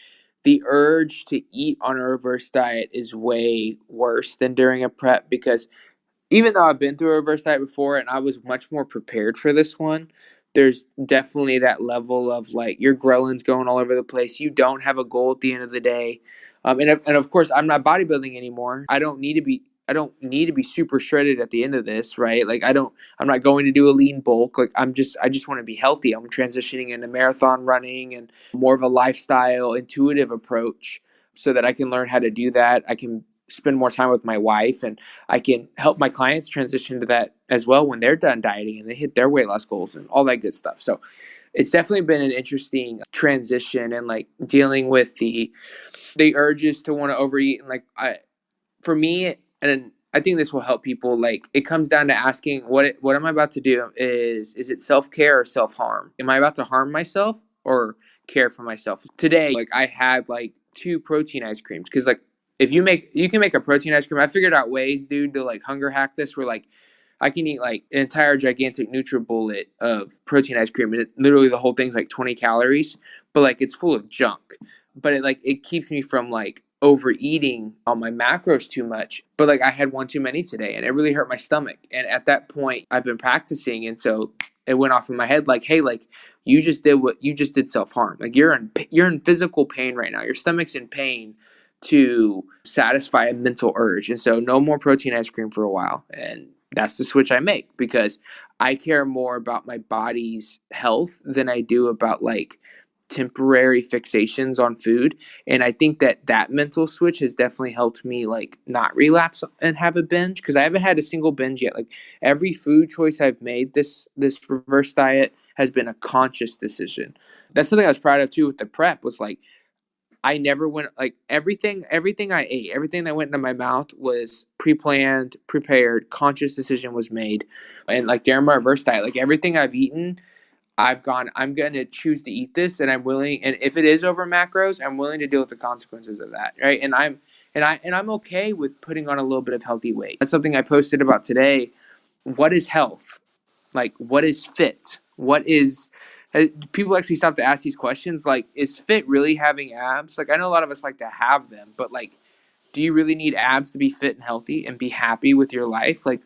the urge to eat on a reverse diet is way worse than during a prep, because even though I've been through a reverse diet before and I was much more prepared for this one, there's definitely that level of like your ghrelins going all over the place. You don't have a goal at the end of the day. And of course, I'm not bodybuilding anymore. I don't need to be super shredded at the end of this, right? Like I'm not going to do a lean bulk. Like I just want to be healthy. I'm transitioning into marathon running and more of a lifestyle intuitive approach so that I can learn how to do that. I can spend more time with my wife, and I can help my clients transition to that as well when they're done dieting and they hit their weight loss goals and all that good stuff. So it's definitely been an interesting transition, and like dealing with the urges to want to overeat. And like for me, and I think this will help people, like it comes down to asking what am I about to do? Is it self-care or self-harm? Am I about to harm myself or care for myself? Today, like I had like 2 protein ice creams, because like if you can make a protein ice cream. I figured out ways, dude, to like hunger hack this where like I can eat like an entire gigantic NutriBullet of protein ice cream, and literally the whole thing's like 20 calories, but like it's full of junk. But it keeps me from like overeating on my macros too much. But like I had one too many today, and it really hurt my stomach. And at that point, I've been practicing, and so it went off in my head like, hey, like you just did self-harm. Like you're in physical pain right now. Your stomach's in pain to satisfy a mental urge. And so no more protein ice cream for a while. And that's the switch I make, because I care more about my body's health than I do about like temporary fixations on food. And I think that mental switch has definitely helped me like not relapse and have a binge, because I haven't had a single binge yet. Like every food choice I've made this reverse diet has been a conscious decision. That's something I was proud of too with the prep, was like I never went like everything I ate, everything that went into my mouth was pre-planned, prepared, conscious decision was made. And like during my reverse diet, like everything I've eaten, I'm going to choose to eat this, and I'm willing, and if it is over macros, I'm willing to deal with the consequences of that, right? And I'm okay with putting on a little bit of healthy weight. That's something I posted about today. What is health? Like, what is fit? What is people actually stop to ask these questions? Like, is fit really having abs? Like, I know a lot of us like to have them, but like, do you really need abs to be fit and healthy and be happy with your life? Like,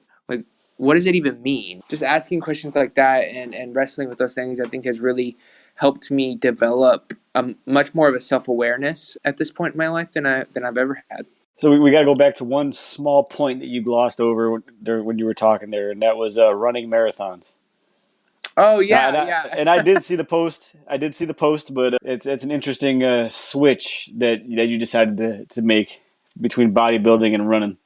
what does it even mean? Just asking questions like that and wrestling with those things, I think, has really helped me develop much more of a self-awareness at this point in my life than I've ever had. So we got to go back to one small point that you glossed over when you were talking there, and that was running marathons. Oh And yeah, I, yeah. and I did see the post. But it's an interesting switch that you decided to make between bodybuilding and running.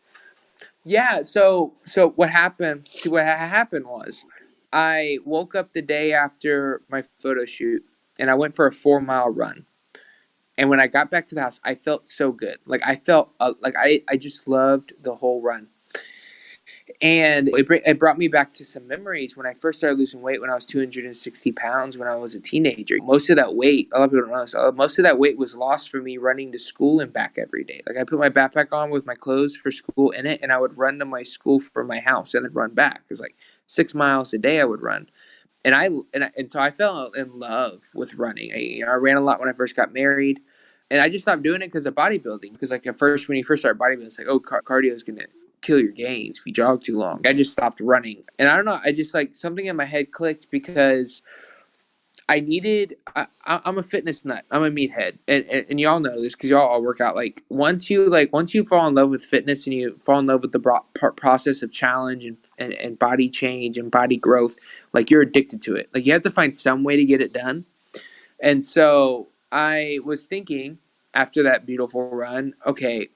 Yeah, so what happened? See, what happened was I woke up the day after my photo shoot and I went for a 4 mile run. And when I got back to the house, I felt so good. Like I felt like I just loved the whole run. And it brought me back to some memories when I first started losing weight when I was 260 pounds when I was a teenager. Most of that weight, a lot of people don't know this, most of that weight was lost from me running to school and back every day. Like I put my backpack on with my clothes for school in it, and I would run to my school from my house and then run back. It was like 6 miles a day I would run. And so I fell in love with running. I ran a lot when I first got married. And I just stopped doing it because of bodybuilding. Because like at first, when you first start bodybuilding, it's like, oh, cardio is going to kill your gains if you jog too long. I just stopped running. And I don't know, I just like something in my head clicked because I'm a fitness nut. I'm a meathead. And y'all know this because y'all all work out. Once you fall in love with fitness and you fall in love with the process of challenge and body change and body growth, like you're addicted to it. Like you have to find some way to get it done. And so I was thinking after that beautiful run, okay,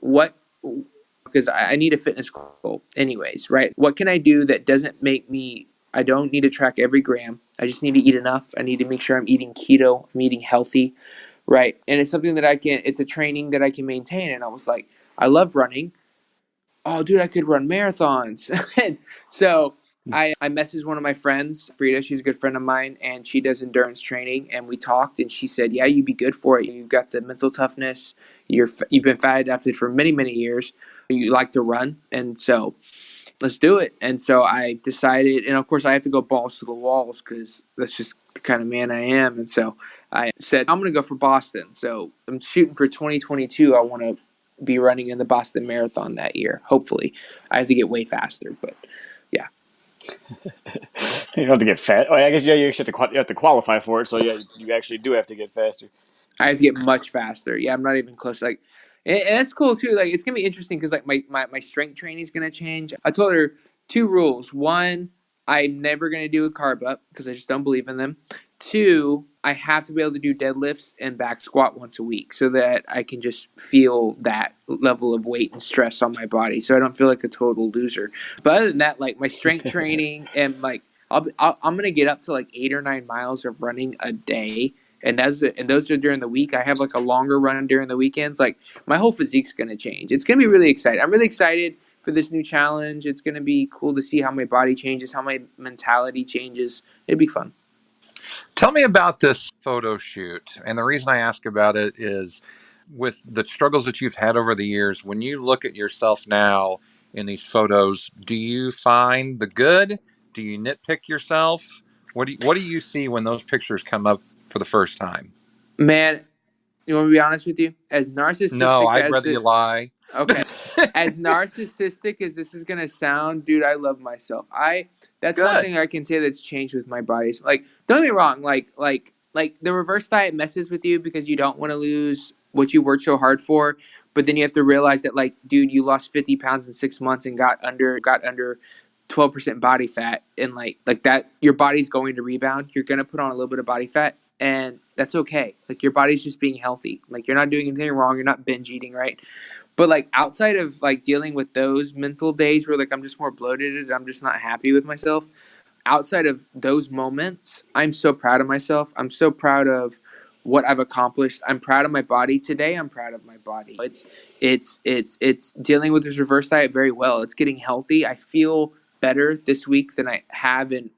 because I need a fitness goal anyways, right? What can I do that doesn't make me, I don't need to track every gram. I just need to eat enough. I need to make sure I'm eating keto, I'm eating healthy, right? And it's something that it's a training that I can maintain. And I was like, I love running. Oh, dude, I could run marathons. And so I messaged one of my friends, Frida. She's a good friend of mine, and she does endurance training. And we talked, and she said, "Yeah, you'd be good for it. You've got the mental toughness. You've been fat adapted for many, many years. You like to run, and so let's do it." And so I decided, and of course, I have to go balls to the walls because that's just the kind of man I am. And so I said, I'm going to go for Boston. So I'm shooting for 2022. I want to be running in the Boston Marathon that year. Hopefully, I have to get way faster, but yeah. You don't have to get fast. Oh, I guess you actually have to qualify for it. So yeah, you actually do have to get faster. I have to get much faster. Yeah, I'm not even close. Like, and that's cool too. Like, it's gonna be interesting because like my strength training is gonna change. I told her 2 rules. One, I'm never gonna do a carb up because I just don't believe in them. 2, I have to be able to do deadlifts and back squat once a week so that I can just feel that level of weight and stress on my body, so I don't feel like a total loser. But other than that, like my strength training and like I'm gonna get up to like 8 or 9 miles of running a day. And those are during the week. I have like a longer run during the weekends. Like my whole physique's going to change. It's going to be really exciting. I'm really excited for this new challenge. It's going to be cool to see how my body changes, how my mentality changes. It'd be fun. Tell me about this photo shoot. And the reason I ask about it is with the struggles that you've had over the years, when you look at yourself now in these photos, do you find the good? Do you nitpick yourself? What do you see when those pictures come up for the first time? Man, you want me to be honest with you? As No, narcissistic I'd as rather you lie. okay, as narcissistic as this is gonna sound, dude, I love myself. That's one Good. thing I can say that's changed with my body. So, like, don't get me wrong, like the reverse diet messes with you because you don't want to lose what you worked so hard for, but then you have to realize that, like, dude, you lost 50 pounds in 6 months and got under 12% body fat, and like that, your body's going to rebound. You're gonna put on a little bit of body fat, and that's okay. Like your body's just being healthy. Like you're not doing anything wrong. You're not binge eating, right? But like outside of like dealing with those mental days where like I'm just more bloated and I'm just not happy with myself, outside of those moments, I'm so proud of myself. I'm so proud of what I've accomplished. I'm proud of my body today. I'm proud of my body. It's dealing with this reverse diet very well. It's getting healthy. I feel better this week than I have in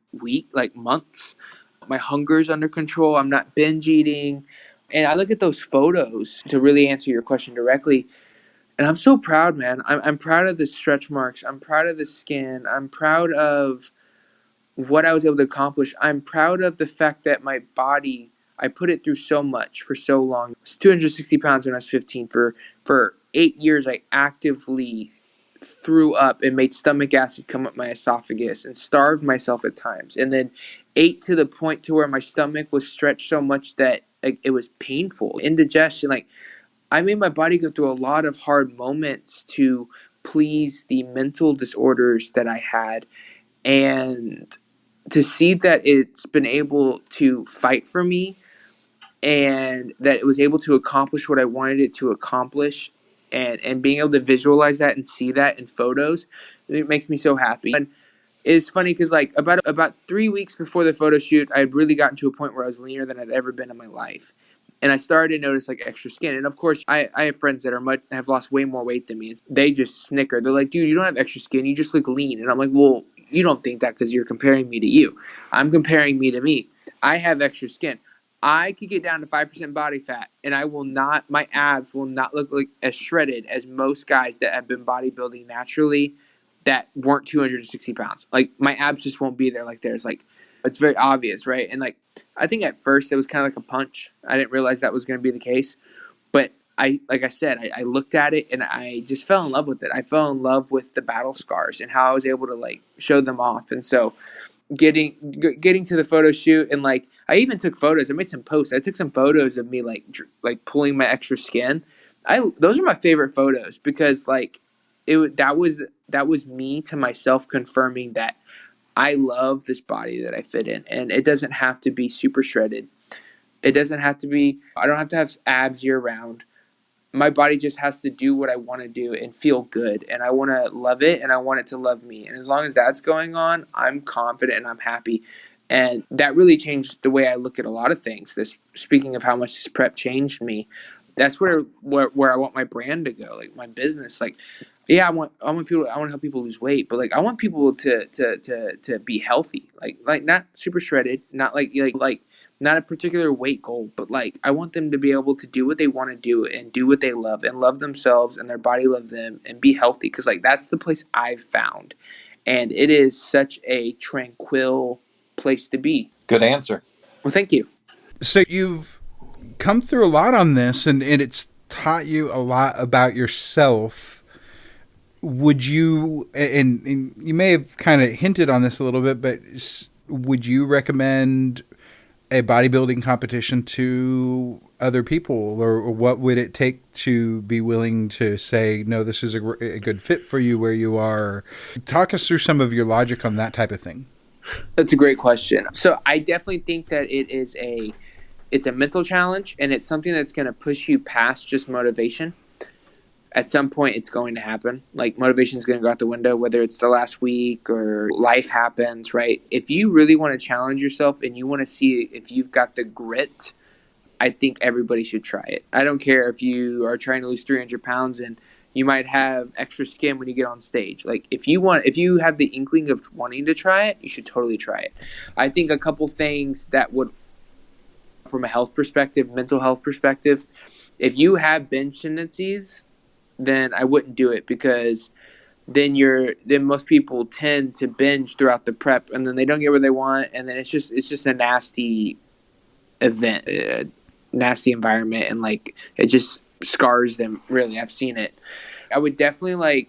months. My hunger's under control. I'm not binge eating. And I look at those photos to really answer your question directly. And I'm so proud, man. I'm proud of the stretch marks. I'm proud of the skin. I'm proud of what I was able to accomplish. I'm proud of the fact that my body, I put it through so much for so long. I was 260 pounds when I was 15. For 8 years, I actively threw up and made stomach acid come up my esophagus and starved myself at times. And then ate to the point to where my stomach was stretched so much that it was painful. Indigestion, I made my body go through a lot of hard moments to please the mental disorders that I had. And to see that it's been able to fight for me and that it was able to accomplish what I wanted it to accomplish, and being able to visualize that and see that in photos, it makes me so happy. And it's funny because about 3 weeks before the photo shoot, I had really gotten to a point where I was leaner than I'd ever been in my life. And I started to notice extra skin. And of course, I have friends that have lost way more weight than me. And they just snicker. They're like, dude, you don't have extra skin. You just look lean. And I'm like, well, you don't think that because you're comparing me to you. I'm comparing me to me. I have extra skin. I could get down to 5% body fat, and my abs will not look like as shredded as most guys that have been bodybuilding naturally that weren't 260 pounds. My abs just won't be there like theirs. It's very obvious, right? And I think at first it was kind of like a punch. I didn't realize that was going to be the case. But I looked at it and I just fell in love with it. I fell in love with the battle scars and how I was able to show them off. And so getting to the photo shoot, and I even took photos. I made some posts. I took some photos of me pulling my extra skin. Those are my favorite photos because that was me to myself confirming that I love this body that I fit in, and it doesn't have to be super shredded. It doesn't have to be, I don't have to have abs year round. My body just has to do what I want to do and feel good. And I want to love it and I want it to love me. And as long as that's going on, I'm confident and I'm happy. And that really changed the way I look at a lot of things. Speaking of how much this prep changed me, that's where I want my brand to go, my business. Yeah, I want to help people lose weight, but I want people to be healthy, not super shredded, not not a particular weight goal, but I want them to be able to do what they want to do and do what they love and love themselves and their body love them and be healthy, because that's the place I've found, and it is such a tranquil place to be. Good answer. Well, thank you. So you've come through a lot on this, and it's taught you a lot about yourself. Would you, and you may have kind of hinted on this a little bit, but would you recommend a bodybuilding competition to other people, or what would it take to be willing to say, no, this is a good fit for you where you are? Talk us through some of your logic on that type of thing. That's a great question. So I definitely think that it's a mental challenge, and it's something that's going to push you past just motivation. At some point, it's going to happen. Motivation is going to go out the window, whether it's the last week or life happens, right? If you really want to challenge yourself and you want to see if you've got the grit, I think everybody should try it. I don't care if you are trying to lose 300 pounds and you might have extra skin when you get on stage. If you have the inkling of wanting to try it, you should totally try it. I think a couple things that would, from a health perspective, mental health perspective, if you have binge tendencies, then I wouldn't do it, because then most people tend to binge throughout the prep, and then they don't get what they want, and then it's just a nasty event, nasty environment, and it just scars them. Really, I've seen it. I would definitely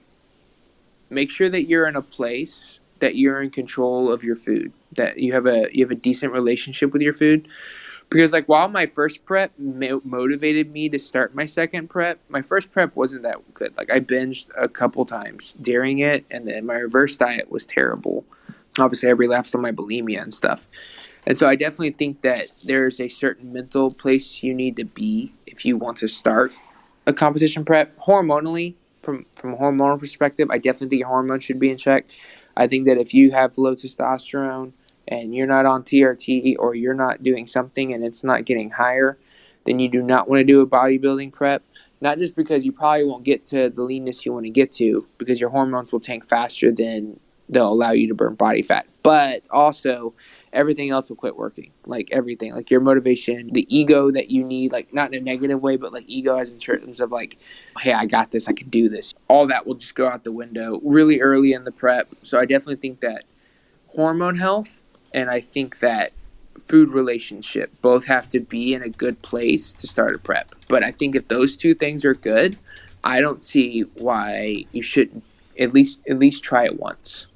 make sure that you're in a place that you're in control of your food, that you have a decent relationship with your food. Because while my first prep motivated me to start my second prep, my first prep wasn't that good. I binged a couple times during it, and then my reverse diet was terrible. Obviously, I relapsed on my bulimia and stuff. And so I definitely think that there's a certain mental place you need to be if you want to start a competition prep. Hormonally, from a hormonal perspective, I definitely think your hormones should be in check. I think that if you have low testosterone and you're not on TRT, or you're not doing something and it's not getting higher, then you do not want to do a bodybuilding prep. Not just because you probably won't get to the leanness you want to get to, because your hormones will tank faster than they'll allow you to burn body fat, but also everything else will quit working. Like everything, like your motivation, the ego that you need, like not in a negative way, but like ego as in terms of like, hey, I got this, I can do this. All that will just go out the window really early in the prep. So I definitely think that hormone health and I think that food relationship both have to be in a good place to start a prep. But I think if those two things are good, I don't see why you shouldn't at least try it once.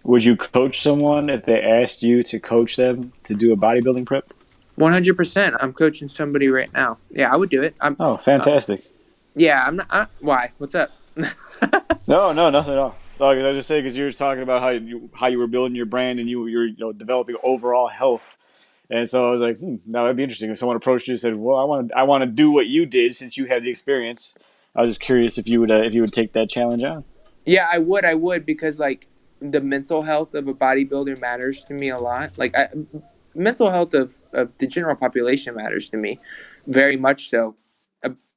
Would you coach someone if they asked you to coach them to do a bodybuilding prep? 100%. I'm coaching somebody right now. Yeah, I would do it. Oh, fantastic. Yeah, I'm not. Why? What's up? No, nothing at all. Like, I was just saying, because you were talking about how you were building your brand and you're developing overall health, and so I was like, now that'd be interesting if someone approached you and said, well, I want to do what you did since you have the experience. I was just curious if you would take that challenge on. Yeah, I would because like the mental health of a bodybuilder matters to me a lot. Like mental health of the general population matters to me very much so.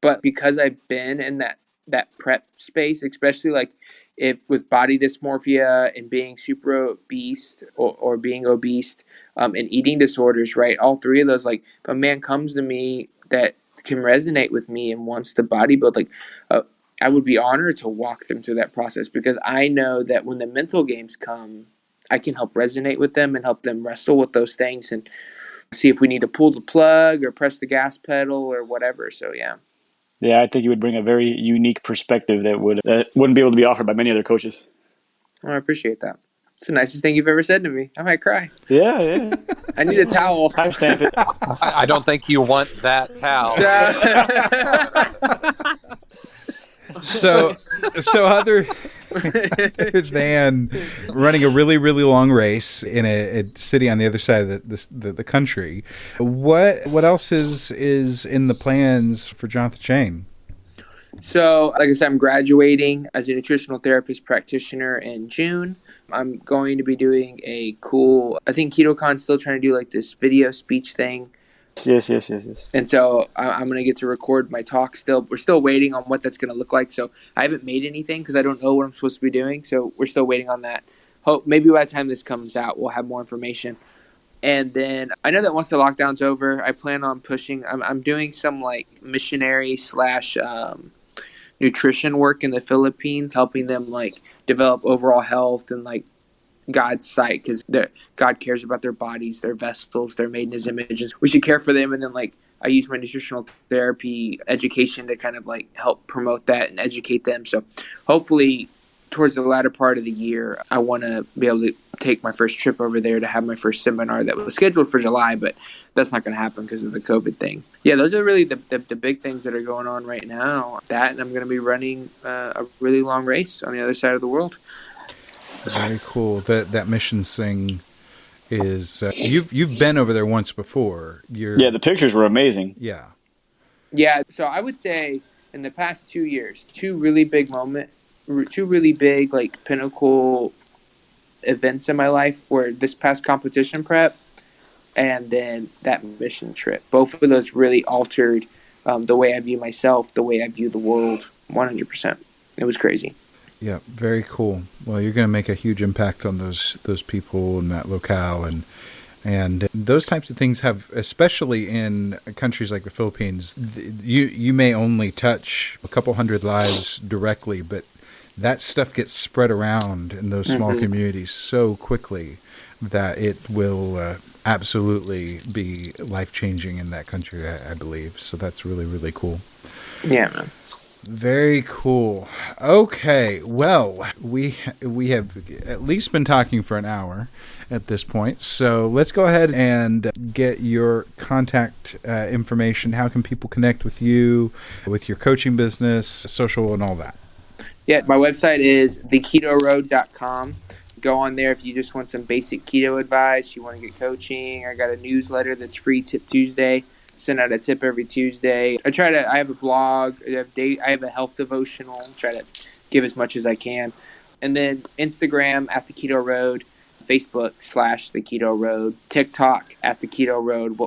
But because I've been in that prep space, especially like if with body dysmorphia and being super obese or being obese and eating disorders, right? All three of those, like if a man comes to me that can resonate with me and wants to bodybuild, like I would be honored to walk them through that process because I know that when the mental games come, I can help resonate with them and help them wrestle with those things and see if we need to pull the plug or press the gas pedal or whatever. So, yeah. Yeah, I think you would bring a very unique perspective that wouldn't be able to be offered by many other coaches. Oh, I appreciate that. It's the nicest thing you've ever said to me. I might cry. Yeah. I need a towel. Timestamp it. I don't think you want that towel. So other than running a really, really long race in a city on the other side of the country, what else is in the plans for Jonathan Shane? So, like I said, I'm graduating as a nutritional therapist practitioner in June. I'm going to be doing I think KetoCon's still trying to do like this video speech thing. Yes. And so I'm going to get to record my talk still. We're still waiting on what that's going to look like. So I haven't made anything because I don't know what I'm supposed to be doing. So we're still waiting on that. Hope maybe by the time this comes out, we'll have more information. And then I know that once the lockdown's over, I plan on pushing. I'm doing some like missionary / nutrition work in the Philippines, helping them like develop overall health and like God's sight, because God cares about their bodies, their vessels, they're made in His image. We should care for them. And then like I use my nutritional therapy education to kind of like help promote that and educate them. So hopefully towards the latter part of the year, I want to be able to take my first trip over there to have my first seminar that was scheduled for July, but that's not going to happen because of the COVID thing. Yeah, those are really the big things that are going on right now. That, and I'm going to be running a really long race on the other side of the world. Very cool. That missions thing is you've been over there once before. The pictures were amazing. Yeah. So I would say in the past 2 years, two really big like pinnacle events in my life were this past competition prep and then that mission trip. Both of those really altered the way I view myself, the way I view the world. 100%. It was crazy. Yeah, very cool. Well, you're going to make a huge impact on those people in that locale, and those types of things have, especially in countries like the Philippines, you may only touch a couple hundred lives directly, but that stuff gets spread around in those small communities so quickly that it will absolutely be life-changing in that country, I believe. So that's really, really cool. Yeah, man. Very cool. Okay, well, we have at least been talking for an hour at this point, so let's go ahead and get your contact information. How can people connect with you, with your coaching business, social, and all that? Yeah, my website is theketoroad.com. Go on there if you just want some basic keto advice, you want to get coaching. I got a newsletter that's free, Tip Tuesday. Send out a tip every Tuesday. I have a blog, I have a health devotional, try to give as much as I can. And then Instagram at the Keto Road, Facebook /The Keto Road, TikTok at The Keto Road,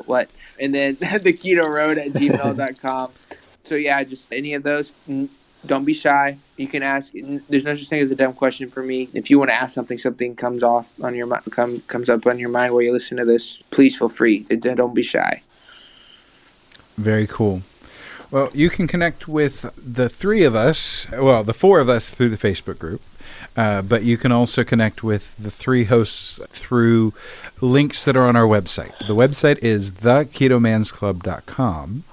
and then The Keto Road at gmail.com. So yeah, just any of those. Don't be shy. You can ask. There's no such thing as a dumb question for me. If you want to ask something comes off on your comes up on your mind while you listen to this, please feel free. Don't be shy. Very cool. Well, you can connect with the four of us through the Facebook group, but you can also connect with the three hosts through links that are on our website. The website is theketomansclub.com.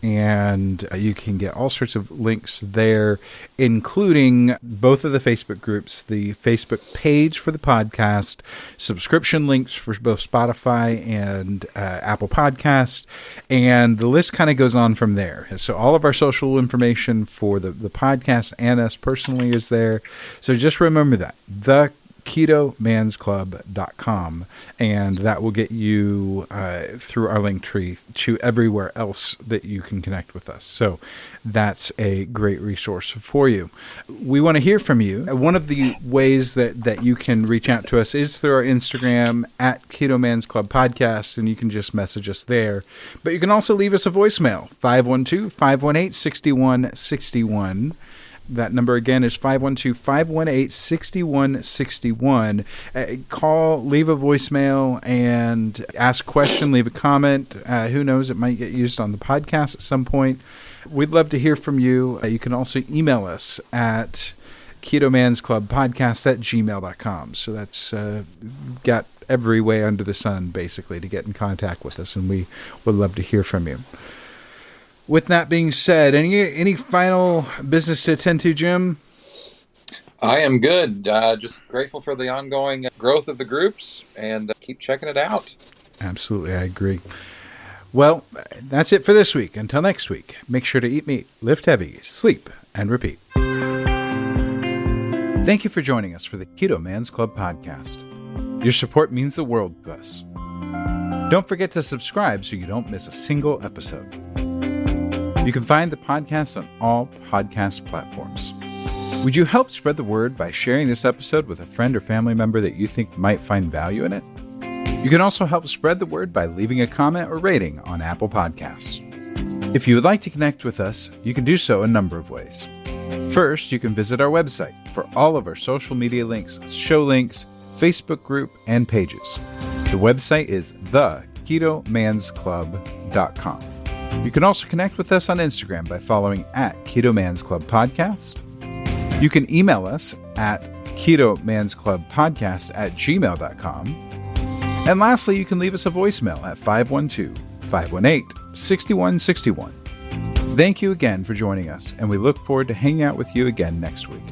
And you can get all sorts of links there, including both of the Facebook groups, the Facebook page for the podcast, subscription links for both Spotify and Apple Podcasts, and the list kind of goes on from there. So all of our social information for the podcast and us personally is there. So just remember that, theketomansclub.com, and that will get you through our link tree to everywhere else that you can connect with us. So that's a great resource for you. We want to hear from you. One of the ways that you can reach out to us is through our Instagram at Keto Man's Club Podcast, and you can just message us there. But you can also leave us a voicemail, 512-518-6161. That number again is 512-518-6161. Call, leave a voicemail, and ask a question, leave a comment. Who knows, it might get used on the podcast at some point. We'd love to hear from you. You can also email us at ketomansclubpodcast@gmail.com. So that's got every way under the sun, basically, to get in contact with us, and we would love to hear from you. With that being said, any final business to attend to, Jim? I am good. Just grateful for the ongoing growth of the groups, and keep checking it out. Absolutely, I agree. Well, that's it for this week. Until next week, make sure to eat meat, lift heavy, sleep, and repeat. Thank you for joining us for the Keto Man's Club podcast. Your support means the world to us. Don't forget to subscribe so you don't miss a single episode. You can find the podcast on all podcast platforms. Would you help spread the word by sharing this episode with a friend or family member that you think might find value in it? You can also help spread the word by leaving a comment or rating on Apple Podcasts. If you would like to connect with us, you can do so a number of ways. First, you can visit our website for all of our social media links, show links, Facebook group, and pages. The website is theketomansclub.com. You can also connect with us on Instagram by following at Keto Man's Club Podcast. You can email us at ketomansclubpodcast@gmail.com. And lastly, you can leave us a voicemail at 512-518-6161. Thank you again for joining us, and we look forward to hanging out with you again next week.